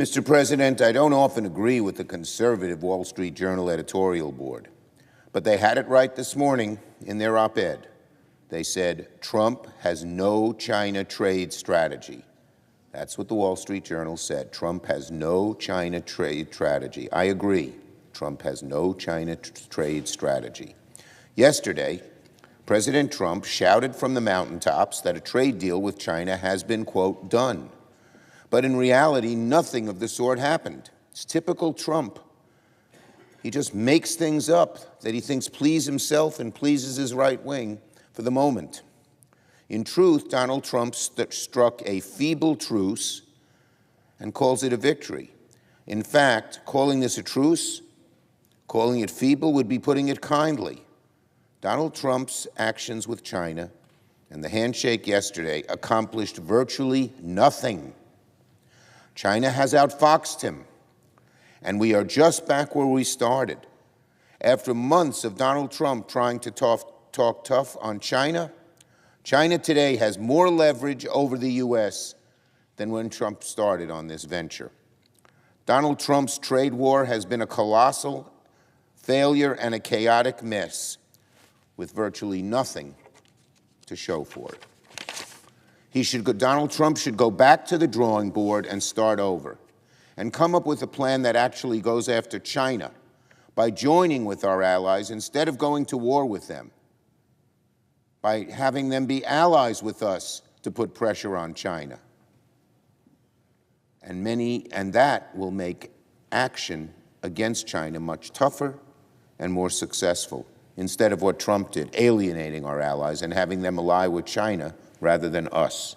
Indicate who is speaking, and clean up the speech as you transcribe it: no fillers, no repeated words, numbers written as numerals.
Speaker 1: Mr. President, I don't often agree with the conservative Wall Street Journal editorial board, but they had it right this morning in their op-ed. They said, Trump has no China trade strategy. That's what the Wall Street Journal said. Trump has no China trade strategy. I agree. Trump has no China trade strategy. Yesterday, President Trump shouted from the mountaintops that a trade deal with China has been, quote, done. But in reality, nothing of the sort happened. It's typical Trump. He just makes things up that he thinks please himself and pleases his right wing for the moment. In truth, Donald Trump struck a feeble truce and calls it a victory. In fact, calling this a truce, calling it feeble, would be putting it kindly. Donald Trump's actions with China and the handshake yesterday accomplished virtually nothing. China has outfoxed him, and we are just back where we started. After months of Donald Trump trying to talk tough on China, China today has more leverage over the U.S. than when Trump started on this venture. Donald Trump's trade war has been a colossal failure and a chaotic mess with virtually nothing to show for it. Donald Trump should go back to the drawing board and start over and come up with a plan that actually goes after China by joining with our allies instead of going to war with them, by having them be allies with us to put pressure on China. And that will make action against China much tougher and more successful, instead of what Trump did, alienating our allies and having them ally with China rather than us.